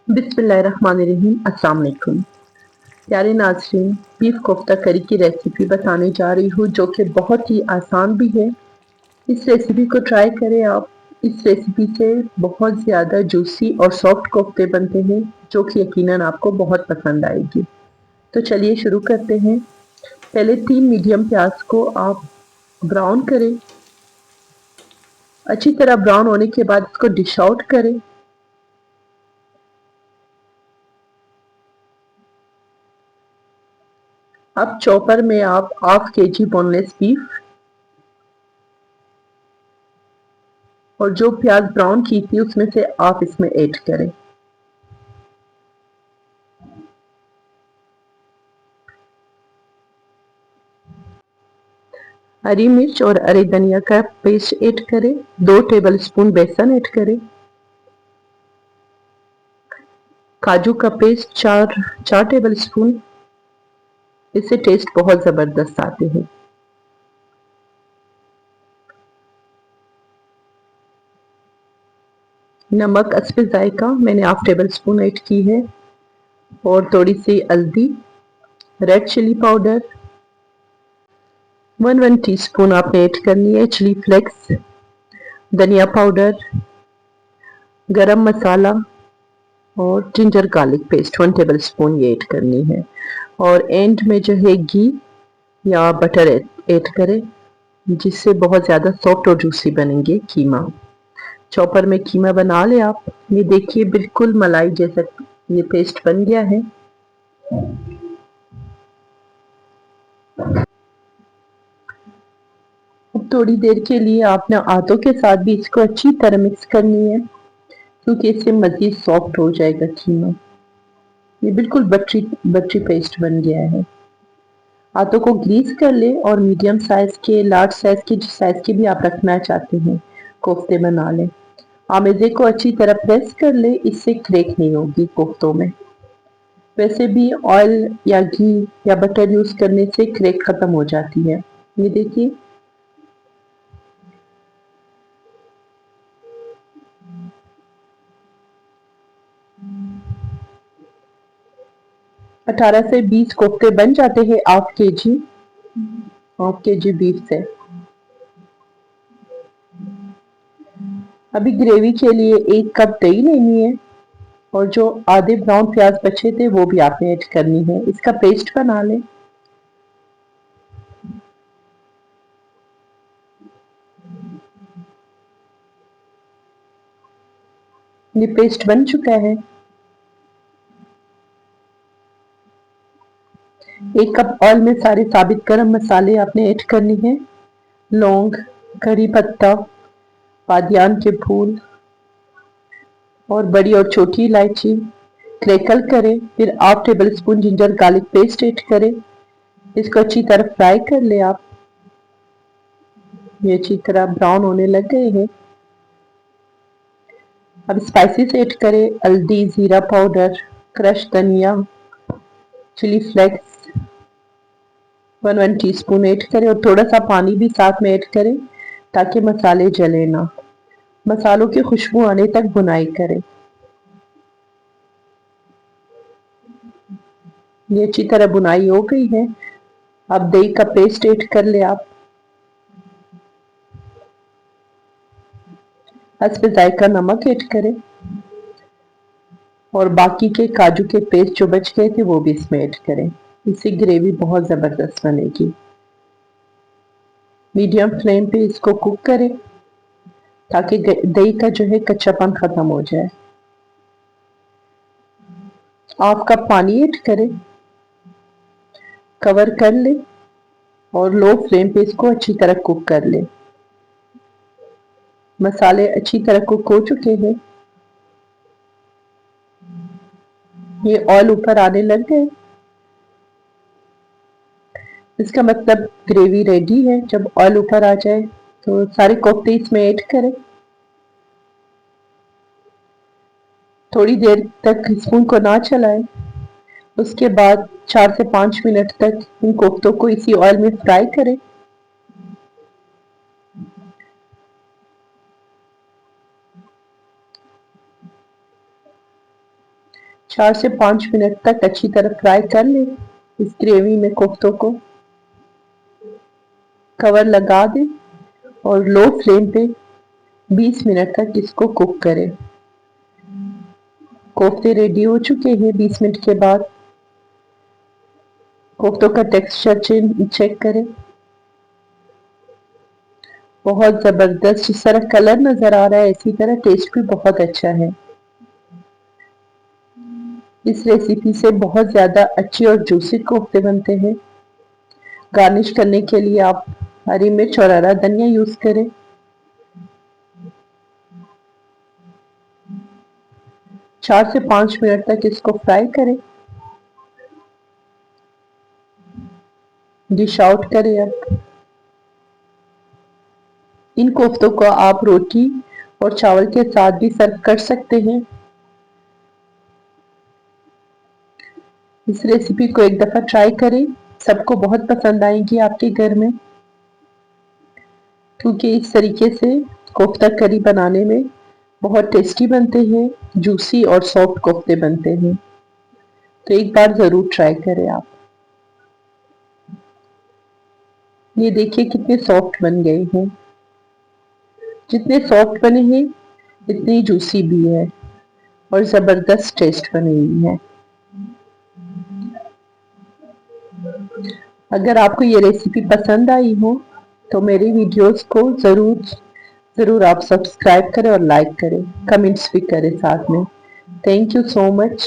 बिस्मिल्लाहिर्रहमानिर्रहीम। अस्सलाम वालेकुम। प्यारे नाज़रीन, बीफ कोफ्ता करी की रेसिपी बताने जा रही हूँ जो कि बहुत ही आसान भी है। इस रेसिपी को ट्राई करें आप। इस रेसिपी से बहुत ज़्यादा जूसी और सॉफ्ट कोफ्ते बनते हैं जो कि यकीनन आपको बहुत पसंद आएगी। तो चलिए शुरू करते हैं। पहले 3 मीडियम प्याज को आप ब्राउन करें। अच्छी तरह ब्राउन होने के बाद इसको डिश आउट करें। अब चॉपर में आप हाफ केजी बोनलेस बीफ और जो प्याज ब्राउन की थी उसमें से आप इसमें ऐड करें। हरी मिर्च और हरे धनिया का पेस्ट ऐड करें। 2 टेबलस्पून बेसन ऐड करें। काजू का पेस्ट 4 टेबलस्पून। इससे टेस्ट बहुत ज़बरदस्त आते हैं। नमक हस्बे जायका मैंने हाफ टेबल स्पून ऐड की है और थोड़ी सी हल्दी, रेड चिली पाउडर 1 टीस्पून आपने ऐड करनी है, चिली फ्लेक्स, धनिया पाउडर, गरम मसाला और ginger garlic paste 1 table spoon ये ऐड करनी है। और एंड में जो है घी या बटर ऐड करें जिससे बहुत ज़्यादा सॉफ्ट और जूसी बनेंगे कीमा। चॉपर में कीमा बना लें आप। ये देखिए बिल्कुल मलाई जैसा ये पेस्ट बन गया है। अब थोड़ी देर के लिए आपने हाथों के साथ भी इसको अच्छी तरह मिक्स करनी है क्योंकि इससे मज़ीद सॉफ्ट हो जाएगा कीमा। ये बिल्कुल बटरी बटरी पेस्ट बन गया है। हाथों को ग्रीस कर ले और मीडियम साइज के, लार्ज साइज के, जिस साइज के भी आप रखना चाहते हैं कोफ्ते बना लें। आमेज़े को अच्छी तरह प्रेस कर ले, इससे क्रैक नहीं होगी कोफ्तों में। वैसे भी ऑयल या घी या बटर यूज़ करने से क्रैक ख़त्म हो जाती है। ये देखिए 18 से 20 कोफ्ते बन जाते हैं हाफ के जी बीफ से। अभी ग्रेवी के लिए 1 कप दही लेनी है और जो आधे ब्राउन प्याज बचे थे वो भी आपने ऐड करनी है। इसका पेस्ट बना लें। ये पेस्ट बन चुका है। 1 कप ऑयल में सारे साबित गरम मसाले आपने ऐड करनी है। लौंग, करी पत्ता, बादियान के फूल और बड़ी और छोटी इलायची क्रैकल करें। फिर half table spoon ginger garlic paste add करें। इसको अच्छी तरह फ्राई कर ले आप। ये अच्छी तरह ब्राउन होने लग गए हैं। अब स्पाइसेस ऐड करें। हल्दी, जीरा पाउडर, क्रश धनिया, चिली फ्लेक्स 1 टीस्पून ऐड करें और थोड़ा सा पानी भी साथ में ऐड करें ताकि मसाले जले ना। मसालों की खुशबू आने तक भुनाई करें। ये अच्छी तरह बुनाई हो गई है। अब दही का पेस्ट ऐड कर ले आप। हस्बे जायका नमक ऐड करें और बाकी के काजू के पेस्ट जो बच गए थे वो भी इसमें ऐड करें। इससे ग्रेवी बहुत ज़बरदस्त बनेगी। मीडियम फ्लेम पे इसको कुक करें ताकि दही का जो है कच्चापन ख़त्म हो जाए। हाफ कप पानी ऐड करें, कवर कर ले और लो फ्लेम पे इसको अच्छी तरह कुक कर ले। मसाले अच्छी तरह कुक हो चुके हैं। ये ऑयल ऊपर आने लग गए, इसका मतलब ग्रेवी रेडी है। जब ऑयल ऊपर आ जाए तो सारे कोफ्ते इसमें ऐड करें। थोड़ी देर तक स्पून को ना चलाएं। उसके बाद 4 से 5 मिनट तक इन कोफ्तों को इसी ऑयल में फ्राई करें। 4 से 5 मिनट तक अच्छी तरह फ्राई कर लें इस ग्रेवी में कोफ्तों को। कवर लगा दें और लो फ्लेम पे 20 मिनट तक इसको कुक करें। कोफ्ते रेडी हो चुके हैं। 20 मिनट के बाद कोफ्तों का टेक्सचर चेक करें। बहुत ज़बरदस्त जिस तरह कलर नज़र आ रहा है इसी तरह टेस्ट भी बहुत अच्छा है। इस रेसिपी से बहुत ज़्यादा अच्छे और जूसी कोफ्ते बनते हैं। गार्निश करने के लिए आप हरी मिर्च और हरा धनिया यूज़ करें। 4 से 5 मिनट तक इसको फ्राई करें। डिश आउट करें अब। इन कोफ्तों को आप रोटी और चावल के साथ भी सर्व कर सकते हैं। इस रेसिपी को एक दफ़ा ट्राई करें, सबको बहुत पसंद आएगी आपके घर में, क्योंकि इस तरीके से कोफ्ता करी बनाने में बहुत टेस्टी बनते हैं, जूसी और सॉफ्ट कोफ्ते बनते हैं। तो एक बार ज़रूर ट्राई करें आप। ये देखिए कितने सॉफ्ट बन गए हैं। जितने सॉफ्ट बने हैं इतने ही जूसी भी है और ज़बरदस्त टेस्ट बनी हुई है। अगर आपको ये रेसिपी पसंद आई हो तो मेरी वीडियोस को ज़रूर आप सब्सक्राइब करें और लाइक करें, कमेंट्स भी करें साथ में। Thank you so much.